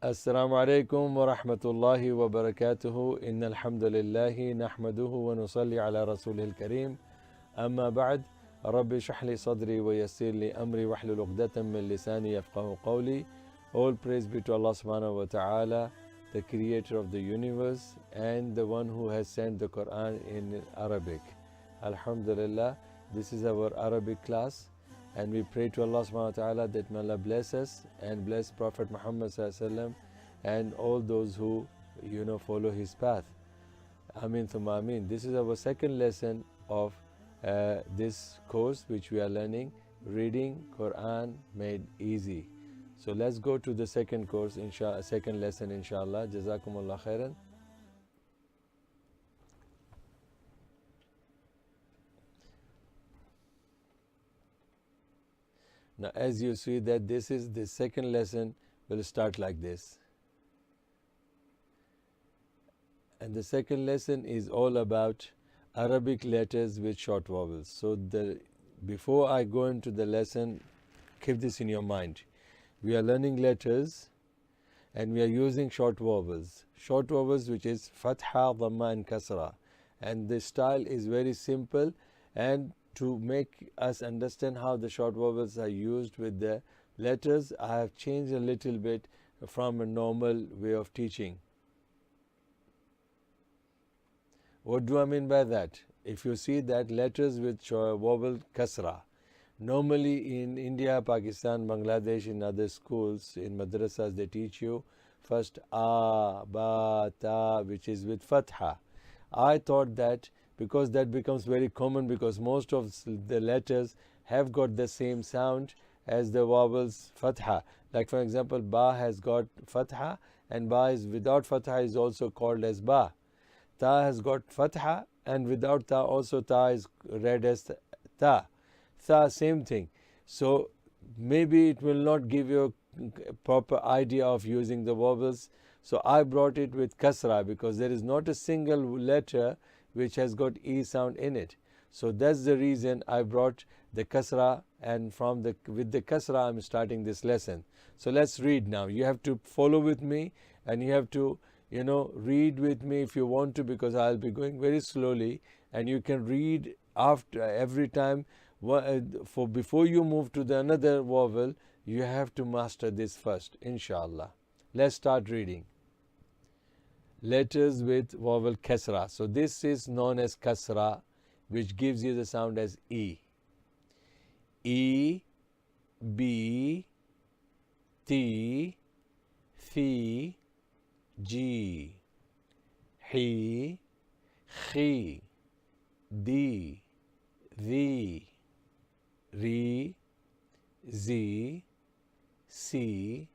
Assalamu alaikum wa rahmatullahi wa barakatuhu. Inna alhamdulillahi nahmaduhu wa nusalli ala rasulil kareem. Amma ba'd. Rabbi shahli sadri wa yassir li amri wa hlul uqdatan min lisani yafqahu qawli. All praise be to Allah subhanahu wa ta'ala, the creator of the universe and the one who has sent the Qur'an in Arabic. Alhamdulillah, this is our Arabic class. And we pray to Allah subhanahu wa ta'ala that may Allah bless us and bless Prophet Muhammad sallallahu alaihi wasallam and all those who follow his path. Ameen thumma ameen. This is our second lesson of this course which we are learning, reading Quran made easy. So let's go to the second course, second lesson inshallah. Jazakumullah khairan. Now as you see that this is the second lesson will start like this. And the second lesson is all about Arabic letters with short vowels. So before I go into the lesson, keep this in your mind. We are learning letters and we are using short vowels. Short vowels which is Fatha, Dhamma and Kasra. And the style is very simple, and to make us understand how the short vowels are used with the letters, I have changed a little bit from a normal way of teaching. What do I mean by that? If you see that letters with vowel kasra, normally in India, Pakistan, Bangladesh, in other schools, in madrasas, they teach you first a, ba, ta, which is with fatha. I thought that because that becomes very common, because most of the letters have got the same sound as the vowels fatha. Like for example, ba has got fatha, and ba is without fatha is also called as ba. Ta has got fatha, and without ta also ta is read as ta. Tha, same thing. So maybe it will not give you a proper idea of using the vowels. So I brought it with kasra, because there is not a single letter which has got E sound in it. So that's the reason I brought the kasra, and with the kasra I'm starting this lesson. So let's read now. You have to follow with me, and you have to read with me if you want to, because I'll be going very slowly, and you can read after every time. Before you move to the another vowel, you have to master this first, inshallah. Let's start reading. Letters with vowel kasra. So this is known as kasra, which gives you the sound as E. E, B, T, Thi, G, He, Khi, Di, Thi, Ri, Zi, Si,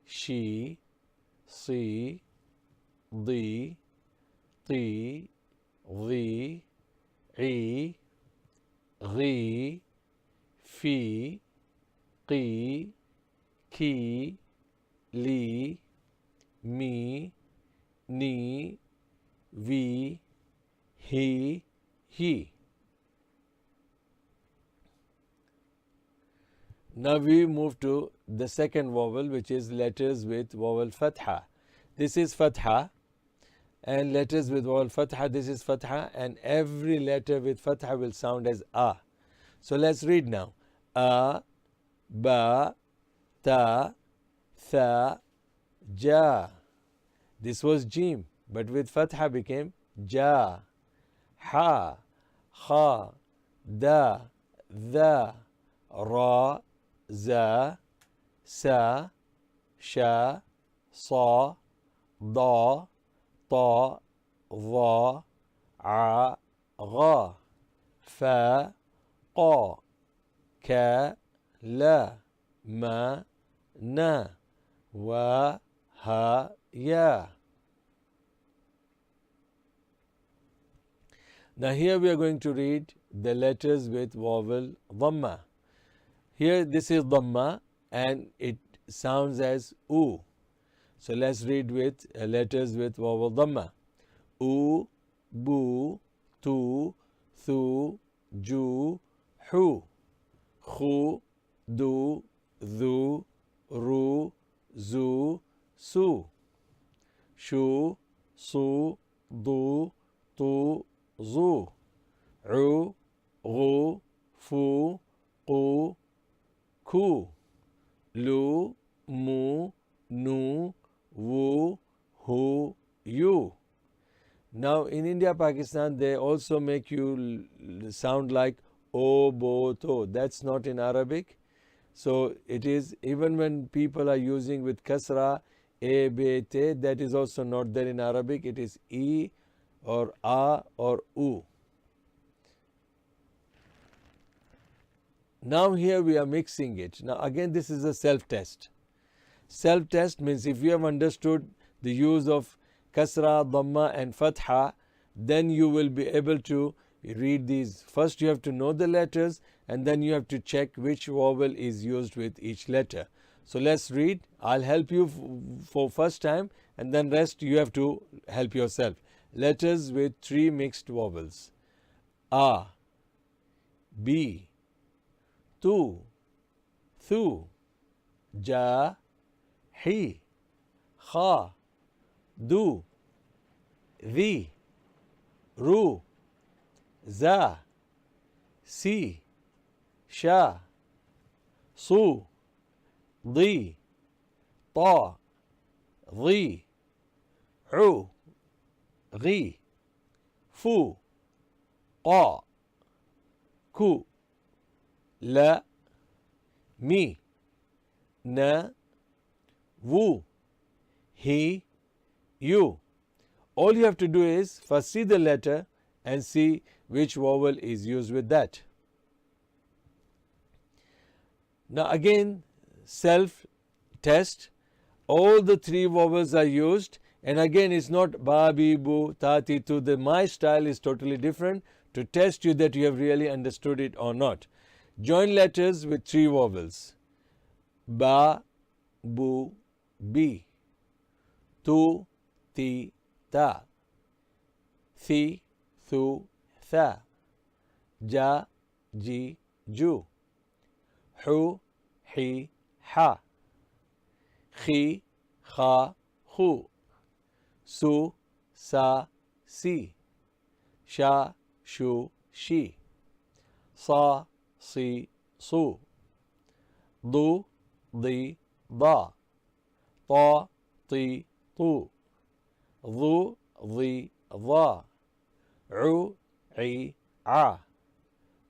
She, Si, Di, Ti, Dhi, I, Ghi, Fi, Qi, Ki, Li, Mi, Ni, Vi, He, He. Now we move to the second vowel, which is letters with vowel fatha. This is fatha, and letters with vowel fatha, this is fatha, and every letter with fatha will sound as a. So let's read now. A, ba, ta, tha, ja. This was jim, but with fatha became ja. Ha, kha, da, dha, ra, za, sa, sha, sa, da, ta, dha, a, gha, fa, qa, ka, la, ma, na, wa, ha, ya. Now here we are going to read the letters with vowel dhamma. Here this is dhamma, and it sounds as u. So let's read with letters with vowel dhamma. U, bu, tu, thu, ju, hu, khu, du, dhu, ru, zu, su. Shu, su, du, tu, zu. U, gu, fu, qu, ku. Lu, mu, nu, wu, hu, you. Now in India, Pakistan, they also make you sound like o, bo, to. That's not in Arabic. So it is, even when people are using with kasra, a, be, te, that is also not there in Arabic. It is e or a or u. Now here we are mixing it. Now again, this is a self-test. Self-test means if you have understood the use of kasra, dhamma and fatha, then you will be able to read these. First you have to know the letters, and then you have to check which vowel is used with each letter. So let's read. I'll help you for first time, and then rest you have to help yourself. Letters with 3 mixed vowels. A, B, tu, thu, ja, hi, kha, du, dhi, ru, za, si, sha, su, di, ta, dhi, u, ghi, fu, qa, ku, la, mi, na, wu, he, you. All you have to do is first see the letter and see which vowel is used with that. Now again, self test. All the 3 vowels are used, and again it's not ba, bi, bu, ta, ti, tu. My style is totally different to test you that you have really understood it or not. Join letters with 3 vowels. Ba, bu, bi. Tu, ti, ta. Thi, thu, tha. Ja, ji, ju. Hu, hi, ha. Khi, kha, khu. Su, sa, si. Sha, shu, shi. Sa, si, su. Du, di, da. Ta, ti, tu. Dhu, dhi, dha. U, i, a.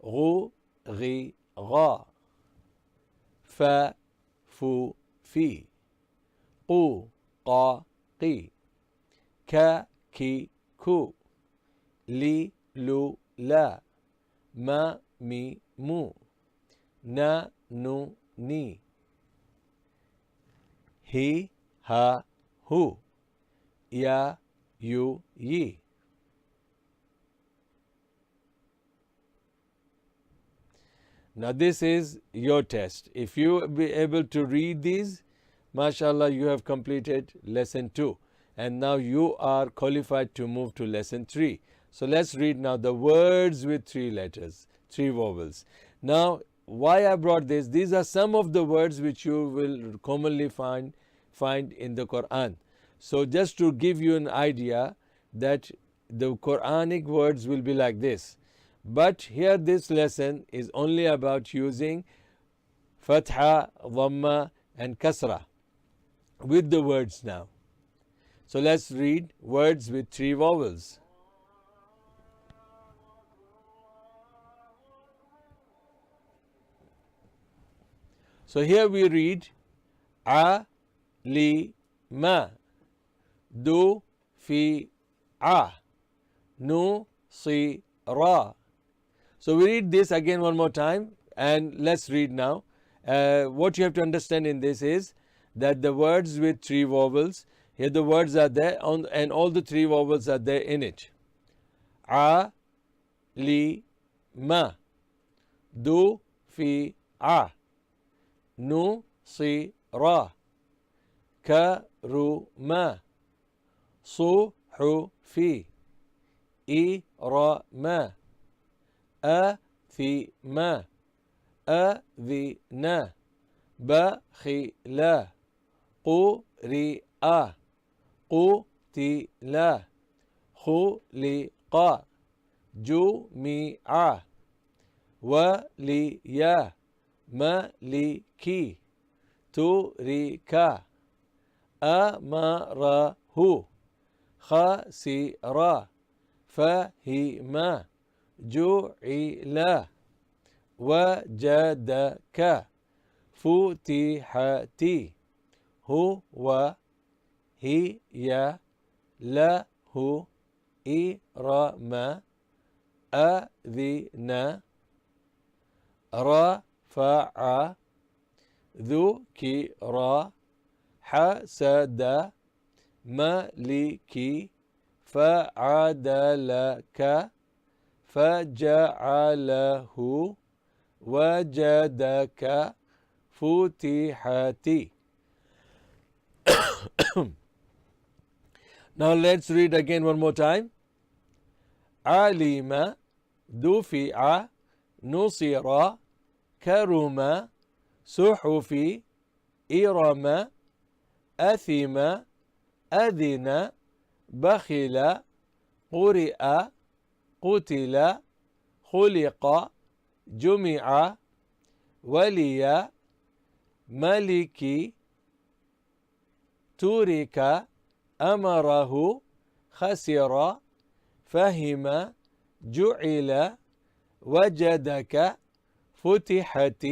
Ghu, ghi, gha. Fa, fu, fi. Qu, qa, qi. Ka, ki, ku. Li, lu, la. Ma, mi, mu. Na, nu, ni. He, ha, hu. Ya, you, ye. Now this is your test. If you be able to read these, mashallah, you have completed lesson 2. And now you are qualified to move to lesson 3. So let's read now the words with 3 letters, 3 vowels. Now why I brought this, these are some of the words which you will commonly find in the Qur'an. So just to give you an idea that the Quranic words will be like this. But here this lesson is only about using fatha, dhamma and kasra with the words now. So let's read words with 3 vowels. So here we read a, li, ma. Du, fi, a. Nu, si, ra. So we read this again one more time, and let's read now. What you have to understand in this is that the words with 3 vowels, here the words are there and all the 3 vowels are there in it. A, li, ma. Du, fi, a. Nu, si, ra. Ka, ru, ma. Su, hu, fi. I, ra, ma. A, thi, ma. A, vi, na. Ba, khi, la. Qu, ri, قتل خلق جمع ولي ملكي ترك أمره خسر فهم جعل وجدك فتحت هو هي له إرم أذن رفع ذكر حسد ملكي فعدلك فجعله وجدك فتحت. Now let's read again one more time. علم دفع نصر كرم صحف إرم أثم أذن بخل قرئ قتل خلق جمع ولي ملكي ترك أمره خسر فهم جعل وجدك فتحت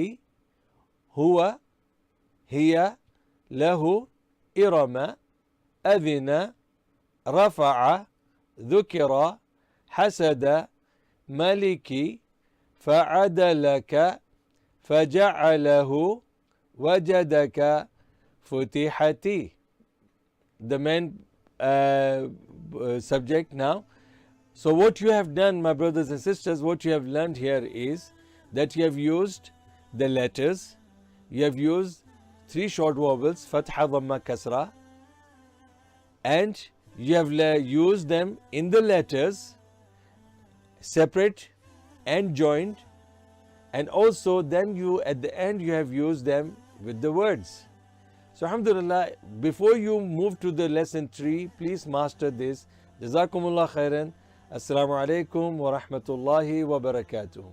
هو هي له إرم أذن رفع ذكر حسد ملكي فعدلك فجعله وجدك فتحت. The main subject now. So what you have done, my brothers and sisters, what you have learned here is that you have used the letters, you have used 3 short vowels, fatha, dhamma, kasra, and you have used them in the letters separate and joined, and also then you at the end you have used them with the words. So alhamdulillah, before you move to the lesson 3, please master this. Jazakumullah khairan. Assalamu alaikum wa rahmatullahi wa barakatuh.